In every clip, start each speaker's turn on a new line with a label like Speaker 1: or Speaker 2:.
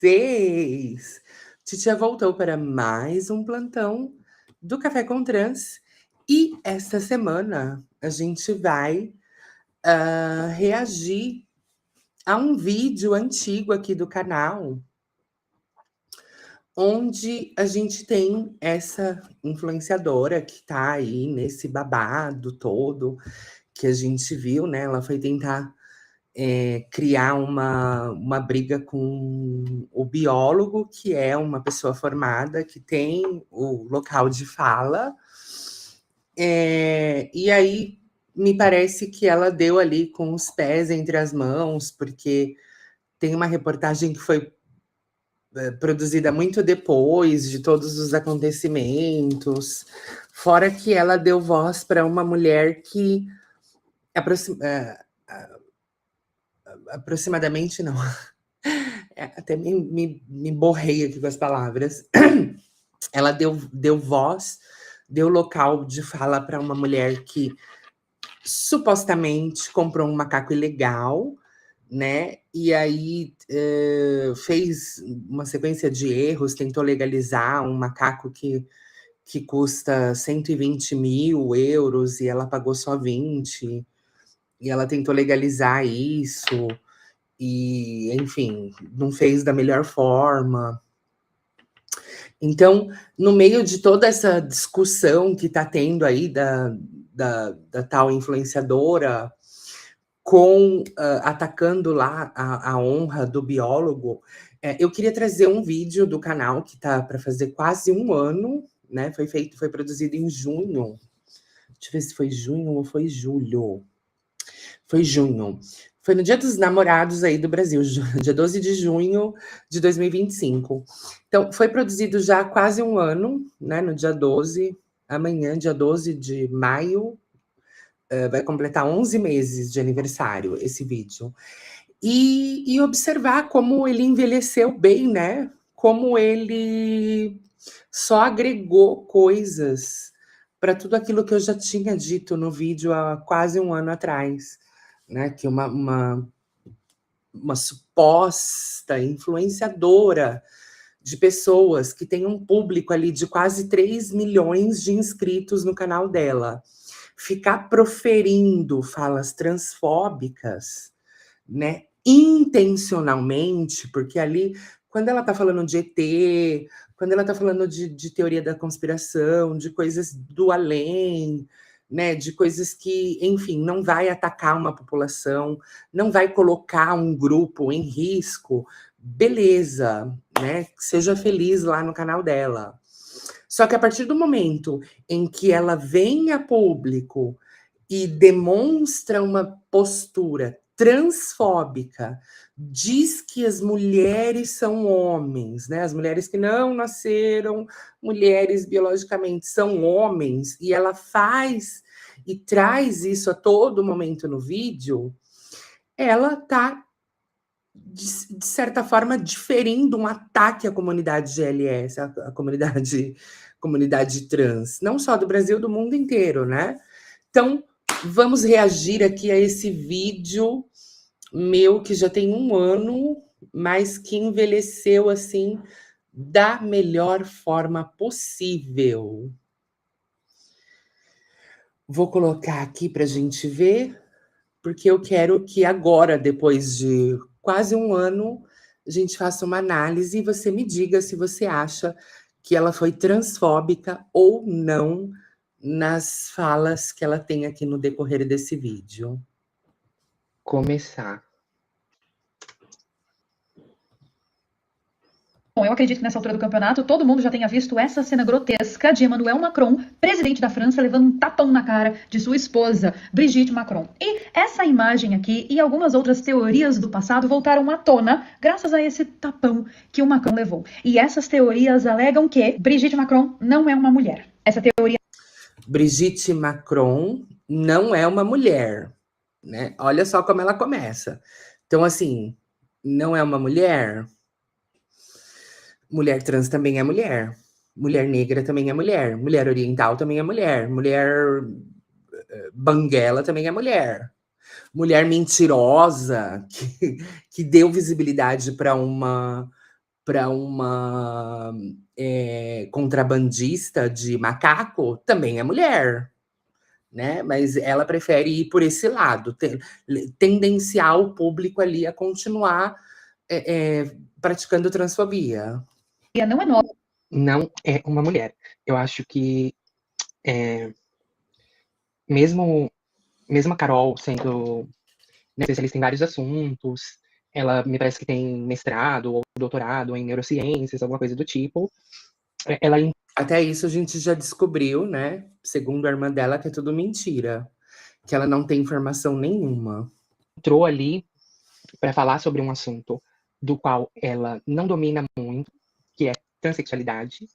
Speaker 1: vocês? Titia voltou para mais um plantão do Café com Trans e esta semana a gente vai reagir a um vídeo antigo aqui do canal, onde a gente tem essa influenciadora que tá aí nesse babado todo que a gente viu, né? Ela foi tentar criar uma briga com o biólogo, que é uma pessoa formada, que tem o local de fala. E aí me parece que ela deu ali com os pés entre as mãos, porque tem uma reportagem que foi produzida muito depois de todos os acontecimentos, fora que ela deu voz para uma mulher que aproximadamente não. Até me borrei aqui com as palavras. Ela deu voz, deu local de fala para uma mulher que supostamente comprou um macaco ilegal, né? E aí fez uma sequência de erros, tentou legalizar um macaco que custa 120 mil euros e ela pagou só 20. E ela tentou legalizar isso. E, enfim, não fez da melhor forma. Então, no meio de toda essa discussão que está tendo aí da tal influenciadora atacando lá a honra do biólogo, eu queria trazer um vídeo do canal que está para fazer quase um ano, né? Foi produzido em junho. Deixa eu ver se foi junho ou foi julho. Foi junho. Foi no Dia dos Namorados aí do Brasil, dia 12 de junho de 2025. Então, foi produzido já há quase um ano, né? No dia 12, amanhã, dia 12 de maio, vai completar 11 meses de aniversário esse vídeo. E observar como ele envelheceu bem, né? Como ele só agregou coisas para tudo aquilo que eu já tinha dito no vídeo há quase um ano atrás, né? Que uma suposta influenciadora de pessoas que tem um público ali de quase 3 milhões de inscritos no canal dela, ficar proferindo falas transfóbicas, né, intencionalmente, porque ali, quando ela tá falando de ET, quando ela tá falando de teoria da conspiração, de coisas do além, né, de coisas que, enfim, não vai atacar uma população, não vai colocar um grupo em risco, beleza, né, seja feliz lá no canal dela. Só que a partir do momento em que ela vem a público e demonstra uma postura transfóbica, diz que as mulheres são homens, né? As mulheres que não nasceram mulheres biologicamente são homens, e ela faz e traz isso a todo momento no vídeo, ela está, de certa forma, diferindo um ataque à comunidade GLS, à comunidade trans, não só do Brasil, do mundo inteiro, né? Então, vamos reagir aqui a esse vídeo meu que já tem um ano, mas que envelheceu assim da melhor forma possível. Vou colocar aqui para a gente ver, porque eu quero que agora, depois de quase um ano, a gente faça uma análise e você me diga se você acha que ela foi transfóbica ou não nas falas que ela tem aqui no decorrer desse vídeo. Começar.
Speaker 2: Bom, eu acredito que nessa altura do campeonato todo mundo já tenha visto essa cena grotesca de Emmanuel Macron, presidente da França, levando um tapão na cara de sua esposa, Brigitte Macron. E essa imagem aqui e algumas outras teorias do passado voltaram à tona graças a esse tapão que o Macron levou. E essas teorias alegam que Brigitte Macron não é uma mulher. Essa teoria...
Speaker 1: Brigitte Macron não é uma mulher, né? Olha só como ela começa. Então, assim, não é uma mulher. Mulher trans também é mulher. Mulher negra também é mulher. Mulher oriental também é mulher. Mulher banguela também é mulher. Mulher mentirosa, que deu visibilidade para uma para uma contrabandista de macaco, também é mulher, né? Mas ela prefere ir por esse lado, tendenciar o público ali a continuar praticando transfobia.
Speaker 2: Não é nova.
Speaker 3: Não é uma mulher. Eu acho que mesmo a Carol sendo, né, especialista em vários assuntos, ela me parece que tem mestrado ou doutorado em neurociências, alguma coisa do tipo. Ela
Speaker 1: Até isso a gente já descobriu, né? Segundo a irmã dela, que é tudo mentira, que ela não tem informação nenhuma.
Speaker 3: Entrou ali para falar sobre um assunto do qual ela não domina muito, que é transexualidade,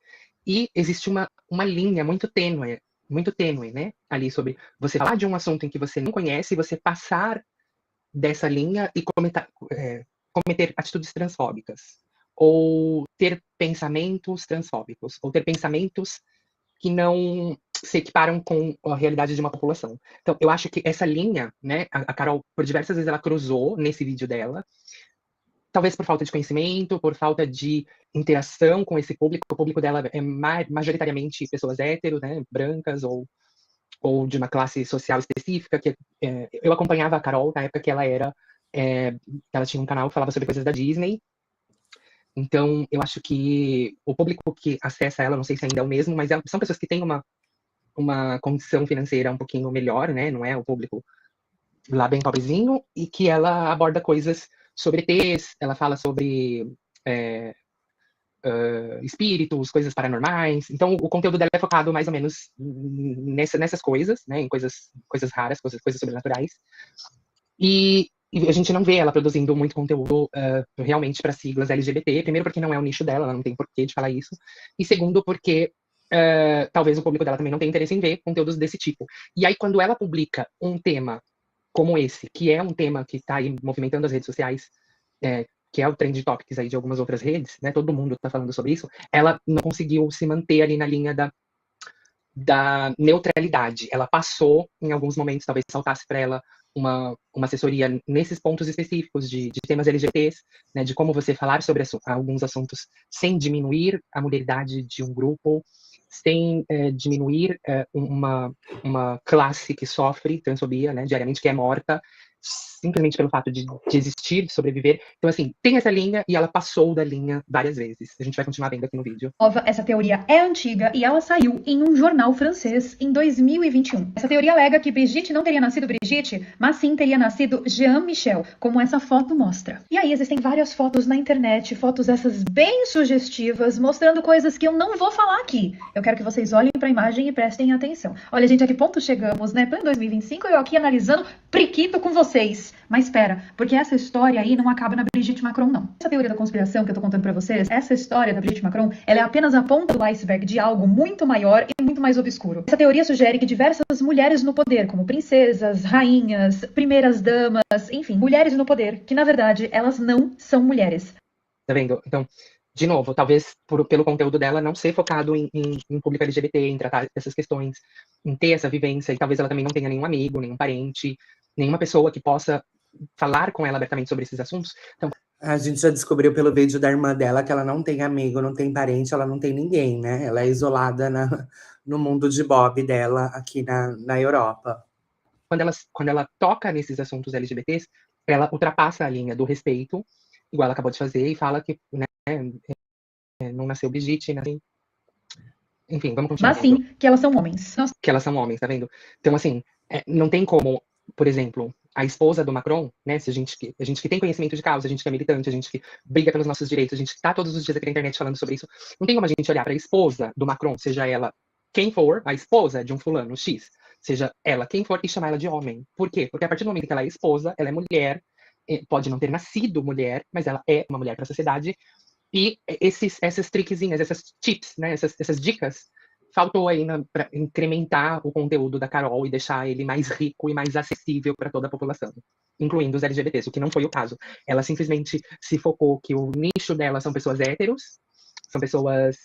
Speaker 3: e existe uma linha muito tênue, né, ali sobre você falar de um assunto em que você não conhece e você passar dessa linha e cometer atitudes transfóbicas, ou ter pensamentos transfóbicos, ou ter pensamentos que não se equiparam com a realidade de uma população. Então, eu acho que essa linha, né, a Carol, por diversas vezes, ela cruzou nesse vídeo dela, talvez por falta de conhecimento, por falta de interação com esse público. O público dela é majoritariamente pessoas héteros, né, brancas, ou de uma classe social específica. Que eu acompanhava a Carol na época que ela tinha um canal que falava sobre coisas da Disney. Então, eu acho que o público que acessa ela, não sei se ainda é o mesmo, mas são pessoas que têm uma condição financeira um pouquinho melhor, né? Não é o público lá bem pobrezinho, e que ela aborda coisas sobre ETs, ela fala sobre espíritos, coisas paranormais. Então, o conteúdo dela é focado mais ou menos nessas coisas, né? Em coisas raras, coisas sobrenaturais. E a gente não vê ela produzindo muito conteúdo realmente para siglas LGBT. Primeiro, porque não é o nicho dela, ela não tem porquê de falar isso. E segundo, porque talvez o público dela também não tenha interesse em ver conteúdos desse tipo. E aí, quando ela publica um tema como esse, que é um tema que está aí movimentando as redes sociais, que é o trend topics aí de algumas outras redes, né? Todo mundo está falando sobre isso. Ela não conseguiu se manter ali na linha da neutralidade. Ela passou, em alguns momentos, talvez saltasse para ela uma assessoria nesses pontos específicos de temas LGBTs, né, de como você falar sobre alguns assuntos sem diminuir a mulheridade de um grupo, sem diminuir uma classe que sofre transfobia, né, diariamente, que é morta, simplesmente pelo fato de existir, de sobreviver. Então, assim, tem essa linha e ela passou da linha várias vezes. A gente vai continuar vendo aqui no vídeo.
Speaker 2: Essa teoria é antiga e ela saiu em um jornal francês em 2021. Essa teoria alega que Brigitte não teria nascido Brigitte, mas sim teria nascido Jean-Michel, como essa foto mostra. E aí existem várias fotos na internet, fotos essas bem sugestivas, mostrando coisas que eu não vou falar aqui. Eu quero que vocês olhem para a imagem e prestem atenção. Olha, gente, a que ponto chegamos, né? Plano 2025, eu aqui analisando priquito com vocês. Mas espera, porque essa história aí não acaba na Brigitte Macron, não. Essa teoria da conspiração que eu tô contando pra vocês, essa história da Brigitte Macron, ela é apenas a ponta do iceberg de algo muito maior e muito mais obscuro. Essa teoria sugere que diversas mulheres no poder, como princesas, rainhas, primeiras damas, enfim, mulheres no poder, que na verdade elas não são mulheres.
Speaker 3: Tá vendo? Então, de novo, talvez pelo conteúdo dela não ser focado em público LGBT, em tratar essas questões, em ter essa vivência, e talvez ela também não tenha nenhum amigo, nenhum parente, nenhuma pessoa que possa falar com ela abertamente sobre esses assuntos. Então,
Speaker 1: a gente já descobriu pelo vídeo da irmã dela que ela não tem amigo, não tem parente, ela não tem ninguém, né? Ela é isolada no mundo de Bob dela aqui na Europa.
Speaker 3: Quando ela toca nesses assuntos LGBTs, ela ultrapassa a linha do respeito, igual ela acabou de fazer, e fala que, né, não nasceu Brigitte, nasceu... Enfim, vamos continuar.
Speaker 2: Mas sim, que elas são homens. Nossa.
Speaker 3: Que elas são homens, tá vendo? Então, assim, não tem como, por exemplo, a esposa do Macron, né? Se a gente que tem conhecimento de causa, a gente que é militante, a gente que briga pelos nossos direitos, a gente que tá todos os dias aqui na internet falando sobre isso, não tem como a gente olhar para a esposa do Macron, seja ela quem for, a esposa de um fulano X, seja ela quem for, e chamar ela de homem. Por quê? Porque a partir do momento que ela é esposa, ela é mulher, pode não ter nascido mulher, mas ela é uma mulher para a sociedade. E essas trickzinhas, essas tips, né? Essas dicas, faltou aí para incrementar o conteúdo da Carol e deixar ele mais rico e mais acessível para toda a população, incluindo os LGBTs, o que não foi o caso. Ela simplesmente se focou que o nicho dela são pessoas héteros, são pessoas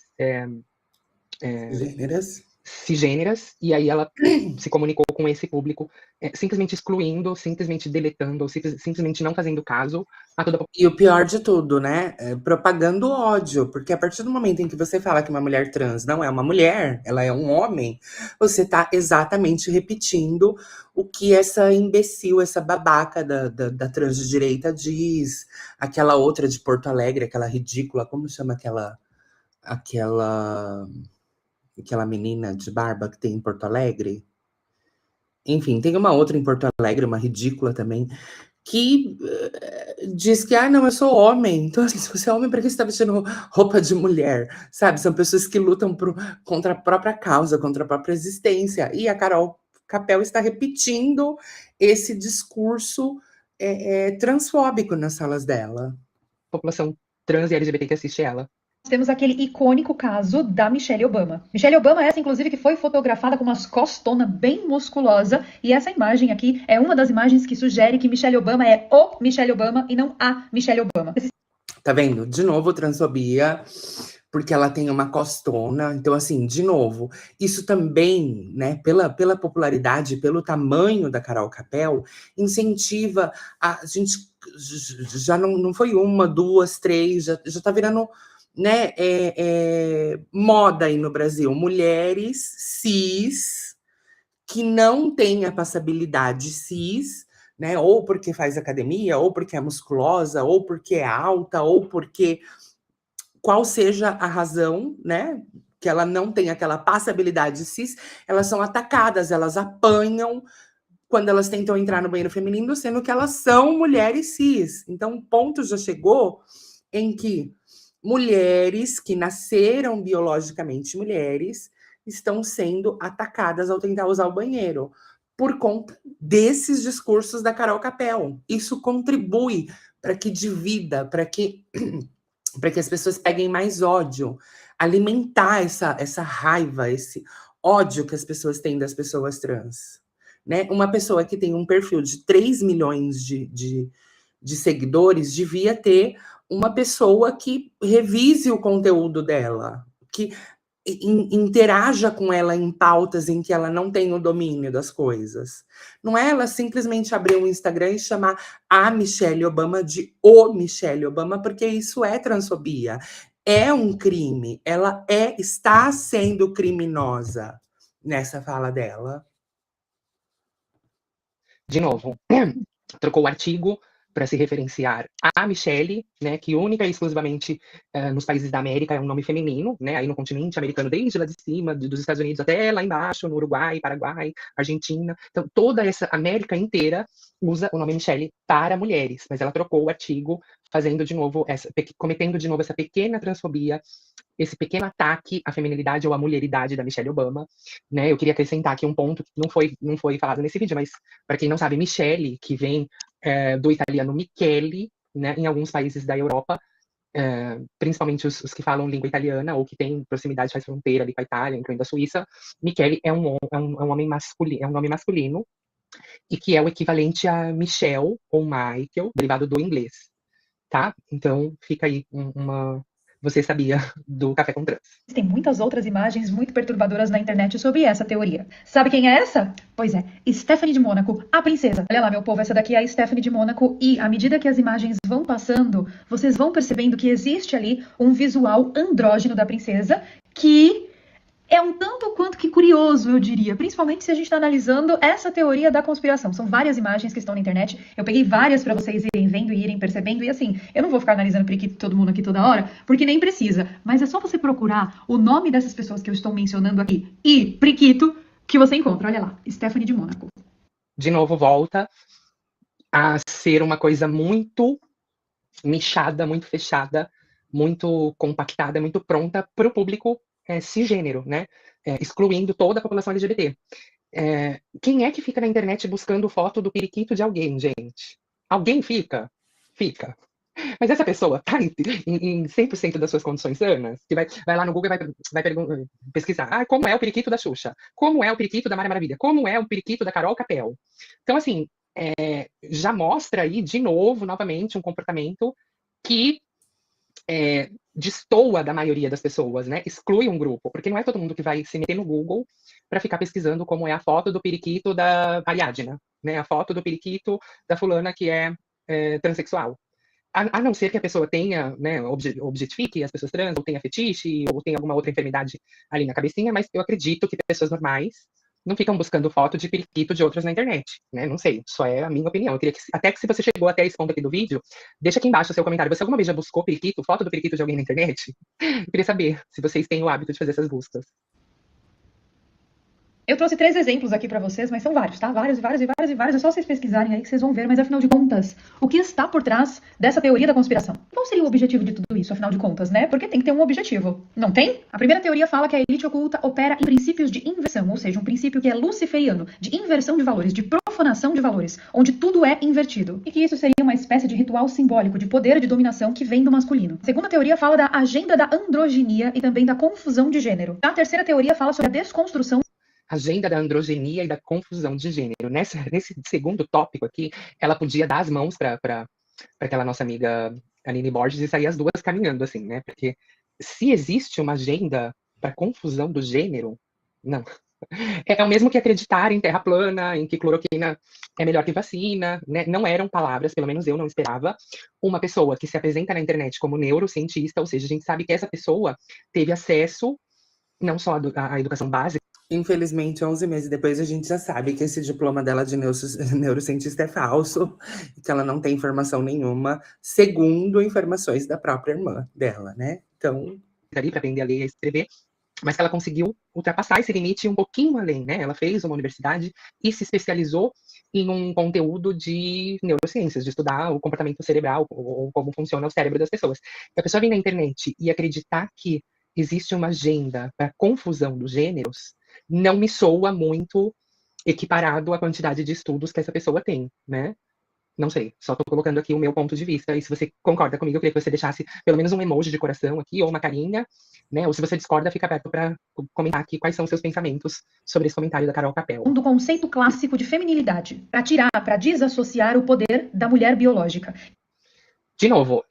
Speaker 1: Gêneras.
Speaker 3: cisgêneras, e aí ela se comunicou com esse público, simplesmente excluindo, simplesmente deletando, ou simplesmente não fazendo caso a toda a
Speaker 1: E o pior de tudo, né? Propagando ódio, porque a partir do momento em que você fala que uma mulher trans não é uma mulher, ela é um homem, você tá exatamente repetindo o que essa imbecil, essa babaca da trans de direita diz. Aquela outra de Porto Alegre, aquela ridícula, como chama aquela menina de barba que tem em Porto Alegre? Enfim, tem uma outra em Porto Alegre, uma ridícula também, que diz que, não, eu sou homem. Então, assim, se você é homem, para que você está vestindo roupa de mulher? Sabe? São pessoas que lutam contra a própria causa, contra a própria existência. E a Carol Capel está repetindo esse discurso transfóbico nas salas dela.
Speaker 3: população trans e LGBT que assiste ela.
Speaker 2: Temos aquele icônico caso da Michelle Obama. Michelle Obama, essa inclusive que foi fotografada com umas costona bem musculosa, e essa imagem aqui é uma das imagens que sugere que Michelle Obama é o Michelle Obama e não a Michelle Obama.
Speaker 1: Tá vendo? De novo, transfobia, porque ela tem uma costona. Então, assim, de novo, isso também, né, pela popularidade, pelo tamanho da Carol Capel, incentiva a gente. Já não foi uma, duas, três, já tá virando, né, moda aí no Brasil. Mulheres cis que não têm a passabilidade cis, né? Ou porque faz academia, ou porque é musculosa, ou porque é alta, ou porque qual seja a razão, né? Que ela não tem aquela passabilidade cis, elas são atacadas, elas apanham quando elas tentam entrar no banheiro feminino, sendo que elas são mulheres cis. Então, o ponto já chegou em que mulheres que nasceram biologicamente mulheres estão sendo atacadas ao tentar usar o banheiro por conta desses discursos da Carol Capel. Isso contribui para que divida, para que as pessoas peguem mais ódio, alimentar essa raiva, esse ódio que as pessoas têm das pessoas trans. Né? Uma pessoa que tem um perfil de 3 milhões de seguidores devia ter uma pessoa que revise o conteúdo dela, que interaja com ela em pautas em que ela não tem o domínio das coisas. Não é ela simplesmente abrir um Instagram e chamar a Michelle Obama de o Michelle Obama, porque isso é transfobia. É um crime. Ela está sendo criminosa nessa fala dela.
Speaker 3: De novo, trocou o artigo para se referenciar a Michelle, né, que única e exclusivamente nos países da América é um nome feminino, né, aí no continente americano, desde lá de cima, dos Estados Unidos até lá embaixo, no Uruguai, Paraguai, Argentina. Então, toda essa América inteira usa o nome Michelle para mulheres, mas ela trocou o artigo, fazendo de novo cometendo de novo essa pequena transfobia, esse pequeno ataque à feminilidade ou à mulheridade da Michelle Obama, né? Eu queria acrescentar aqui um ponto que não foi falado nesse vídeo, mas para quem não sabe, Michelle, que vem do italiano Michele, né? Em alguns países da Europa, principalmente os que falam língua italiana ou que têm proximidade, faz fronteira ali com a Itália, incluindo a Suíça, Michele é um homem masculino, é um nome masculino e que é o equivalente a Michel ou Michael, derivado do inglês, tá? Então fica aí você sabia do Café com Trans.
Speaker 2: Tem muitas outras imagens muito perturbadoras na internet sobre essa teoria. Sabe quem é essa? Pois é, Stephanie de Mônaco, a princesa. Olha lá, meu povo, essa daqui é a Stephanie de Mônaco e à medida que as imagens vão passando, vocês vão percebendo que existe ali um visual andrógeno da princesa que é um tanto quanto que curioso, eu diria, principalmente se a gente está analisando essa teoria da conspiração. São várias imagens que estão na internet, eu peguei várias para vocês irem vendo e irem percebendo, e assim, eu não vou ficar analisando periquito todo mundo aqui toda hora, porque nem precisa, mas é só você procurar o nome dessas pessoas que eu estou mencionando aqui e periquito que você encontra. Olha lá, Stephanie de Mônaco.
Speaker 3: De novo, volta a ser uma coisa muito nichada, muito fechada, muito compactada, muito pronta para o público cisgênero, né? Excluindo toda a população LGBT. Quem é que fica na internet buscando foto do periquito de alguém, gente? Alguém fica? Fica. Mas essa pessoa está em 100% das suas condições sanas, que vai lá no Google e vai pesquisar como é o periquito da Xuxa, como é o periquito da Mara Maravilha, como é o periquito da Carol Capel. Então, assim, já mostra aí, de novo, novamente, um comportamento que destoa da maioria das pessoas, né? Exclui um grupo, porque não é todo mundo que vai se meter no Google para ficar pesquisando como é a foto do periquito da Ariadna, né? A foto do periquito da fulana que é transexual. A não ser que a pessoa tenha, né, objetifique as pessoas trans, ou tenha fetiche, ou tenha alguma outra enfermidade ali na cabecinha, mas eu acredito que pessoas normais não ficam buscando foto de periquito de outras na internet, né? Não sei, só é a minha opinião. Eu queria que, até que se você chegou até esse ponto aqui do vídeo, deixa aqui embaixo o seu comentário. Você alguma vez já buscou periquito, foto do periquito de alguém na internet? Eu queria saber se vocês têm o hábito de fazer essas buscas.
Speaker 2: Eu trouxe 3 exemplos aqui pra vocês, mas são vários, tá? Vários, vários e vários e vários. É só vocês pesquisarem aí que vocês vão ver, mas afinal de contas, o que está por trás dessa teoria da conspiração? Qual seria o objetivo de tudo isso, afinal de contas, né? Porque tem que ter um objetivo. Não tem? A primeira teoria fala que a elite oculta opera em princípios de inversão, ou seja, um princípio que é luciferiano, de inversão de valores, de profanação de valores, onde tudo é invertido. E que isso seria uma espécie de ritual simbólico de poder e de dominação que vem do masculino. A segunda teoria fala da agenda da androginia e também da confusão de gênero. A terceira teoria fala sobre a desconstrução
Speaker 3: Agenda da androgenia e da confusão de gênero. Nesse segundo tópico aqui, ela podia dar as mãos para aquela nossa amiga Aline Borges e sair as duas caminhando, assim, né? Porque se existe uma agenda para confusão do gênero, não. É o mesmo que acreditar em terra plana, em que cloroquina é melhor que vacina, né? Não eram palavras, pelo menos eu não esperava, uma pessoa que se apresenta na internet como neurocientista, ou seja, a gente sabe que essa pessoa teve acesso não só à educação básica.
Speaker 1: Infelizmente, 11 meses depois, a gente já sabe que esse diploma dela de neurocientista é falso, que ela não tem informação nenhuma, segundo informações da própria irmã dela, né? Então,
Speaker 3: ali para aprender a ler e a escrever, mas que ela conseguiu ultrapassar esse limite um pouquinho além, né? Ela fez uma universidade e se especializou em um conteúdo de neurociências, de estudar o comportamento cerebral, ou como funciona o cérebro das pessoas. E a pessoa vir na internet e acreditar que existe uma agenda para confusão dos gêneros, não me soa muito equiparado à quantidade de estudos que essa pessoa tem, né? Não sei, só tô colocando aqui o meu ponto de vista, e se você concorda comigo, eu queria que você deixasse pelo menos um emoji de coração aqui, ou uma carinha, né? Ou se você discorda, fica aberto para comentar aqui quais são os seus pensamentos sobre esse comentário da Carol Capel.
Speaker 2: do conceito clássico de feminilidade, para tirar, para desassociar o poder da mulher biológica.
Speaker 3: De novo,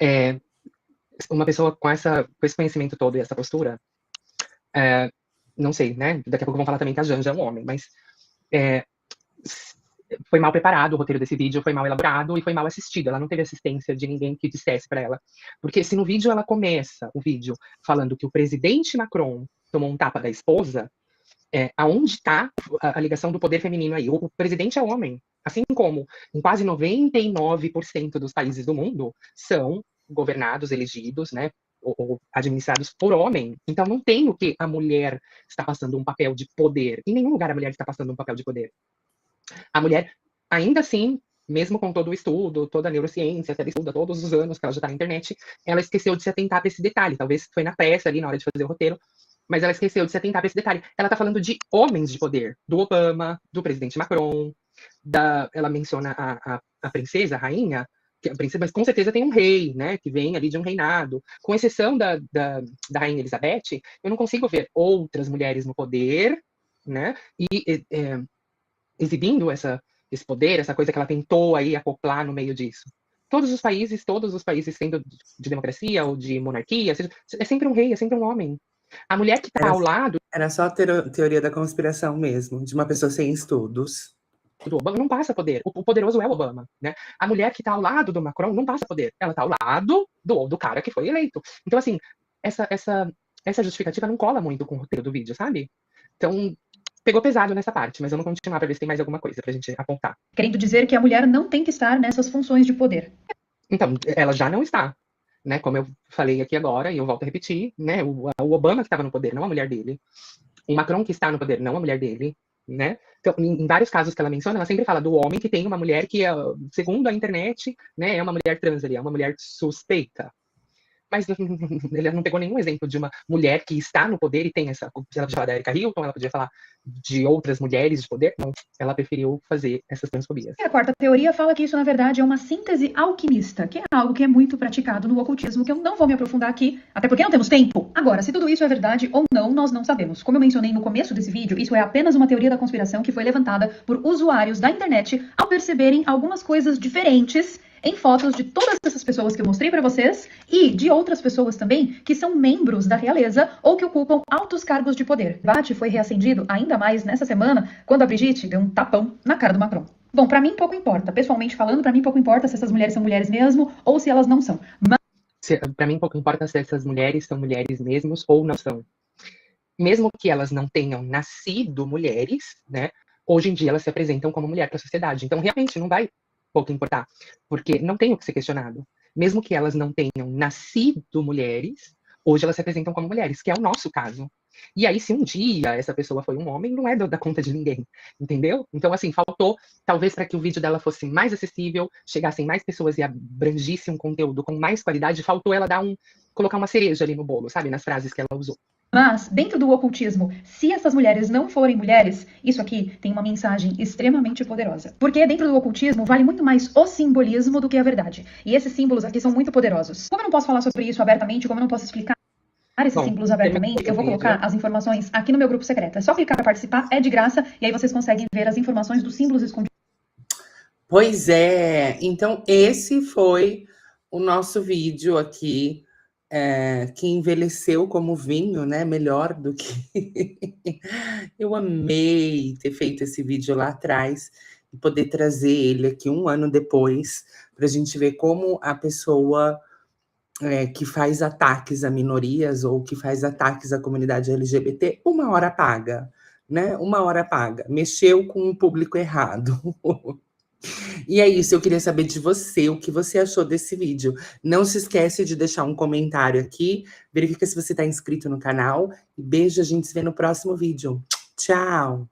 Speaker 3: uma pessoa com esse conhecimento todo e essa postura, não sei, né? Daqui a pouco vão falar também que a Janja é um homem, mas foi mal preparado o roteiro desse vídeo, foi mal elaborado e foi mal assistido. Ela não teve assistência de ninguém que dissesse para ela. Porque se no vídeo ela começa o vídeo falando que o presidente Macron tomou um tapa da esposa, aonde está a ligação do poder feminino aí? O presidente é homem, assim como em quase 99% dos países do mundo são governados, elegidos, né, ou administrados por homem. Então não tem o que a mulher está passando um papel de poder. Em nenhum lugar a mulher está passando um papel de poder. A mulher, ainda assim, mesmo com todo o estudo, toda a neurociência que ela estuda todos os anos que ela já está na internet, ela esqueceu de se atentar para esse detalhe. Talvez foi na pressa ali, na hora de fazer o roteiro, mas ela esqueceu de se atentar para esse detalhe. Ela está falando de homens de poder, do Obama, do presidente Macron, ela menciona a princesa, a rainha, a princesa, mas com certeza tem um rei, né, que vem ali de um reinado. Com exceção da rainha Elizabeth, eu não consigo ver outras mulheres no poder, né, e exibindo esse poder, essa coisa que ela tentou aí acoplar no meio disso. Todos os países sendo de democracia ou de monarquia, é sempre um rei, é sempre um homem. A mulher que está ao lado...
Speaker 1: Era só a teoria da conspiração mesmo, de uma pessoa sem estudos.
Speaker 3: Do Obama não passa poder. O poderoso é o Obama, né? A mulher que está ao lado do Macron não passa poder. Ela está ao lado do cara que foi eleito. Então, assim, essa justificativa não cola muito com o roteiro do vídeo, sabe? Então, pegou pesado nessa parte, mas vamos continuar para ver se tem mais alguma coisa pra gente apontar.
Speaker 2: Querendo dizer que a mulher não tem que estar nessas funções de poder.
Speaker 3: Então, ela já não está, né? Como eu falei aqui agora, e eu volto a repetir, né? O Obama que estava no poder, não a mulher dele. O Macron que está no poder, não a mulher dele, né? Então, em vários casos que ela menciona, ela sempre fala do homem que tem uma mulher que, segundo a internet, né, é uma mulher trans ali, é uma mulher suspeita. Mas ele não pegou nenhum exemplo de uma mulher que está no poder e tem essa... Ela podia falar da Erika Hilton, ela podia falar de outras mulheres de poder. Não, ela preferiu fazer essas transfobias.
Speaker 2: E a quarta teoria fala que isso, na verdade, é uma síntese alquimista, que é algo que é muito praticado no ocultismo, que eu não vou me aprofundar aqui, até porque não temos tempo. Agora, se tudo isso é verdade ou não, nós não sabemos. Como eu mencionei no começo desse vídeo, isso é apenas uma teoria da conspiração que foi levantada por usuários da internet ao perceberem algumas coisas diferentes em fotos de todas essas pessoas que eu mostrei para vocês e de outras pessoas também que são membros da realeza ou que ocupam altos cargos de poder. O debate foi reacendido ainda mais nessa semana, quando a Brigitte deu um tapão na cara do Macron. Bom, para mim pouco importa. Pessoalmente falando, para mim pouco importa se essas mulheres são mulheres mesmo ou se elas não são.
Speaker 3: Para mim, pouco importa se essas mulheres são mulheres mesmos ou não são. Mesmo que elas não tenham nascido mulheres, né? Hoje em dia elas se apresentam como mulher para a sociedade. Então, realmente, não vai pouco importar, porque não tem o que ser questionado. Mesmo que elas não tenham nascido mulheres, hoje elas se apresentam como mulheres, que é o nosso caso. E aí, se um dia essa pessoa foi um homem, não é da conta de ninguém, entendeu? Então, assim, faltou, talvez para que o vídeo dela fosse mais acessível, chegassem mais pessoas e abrangisse um conteúdo com mais qualidade, faltou ela colocar uma cereja ali no bolo, sabe? Nas frases que ela usou.
Speaker 2: Mas, dentro do ocultismo, se essas mulheres não forem mulheres, isso aqui tem uma mensagem extremamente poderosa. Porque dentro do ocultismo vale muito mais o simbolismo do que a verdade. E esses símbolos aqui são muito poderosos. Como eu não posso falar sobre isso abertamente, como eu não posso explicar esses símbolos abertamente, eu vou colocar as informações aqui no meu grupo secreto. É só clicar para participar, é de graça, e aí vocês conseguem ver as informações dos símbolos escondidos.
Speaker 1: Pois é, então esse foi o nosso vídeo aqui, que envelheceu como vinho, né? Melhor do que... Eu amei ter feito esse vídeo lá atrás e poder trazer ele aqui 1 ano depois, para a gente ver como a pessoa que faz ataques a minorias ou que faz ataques à comunidade LGBT, uma hora paga, né? Uma hora paga. Mexeu com o público errado. E é isso, eu queria saber de você, o que você achou desse vídeo. Não se esquece de deixar um comentário aqui, verifica se você está inscrito no canal. E beijo, a gente se vê no próximo vídeo. Tchau!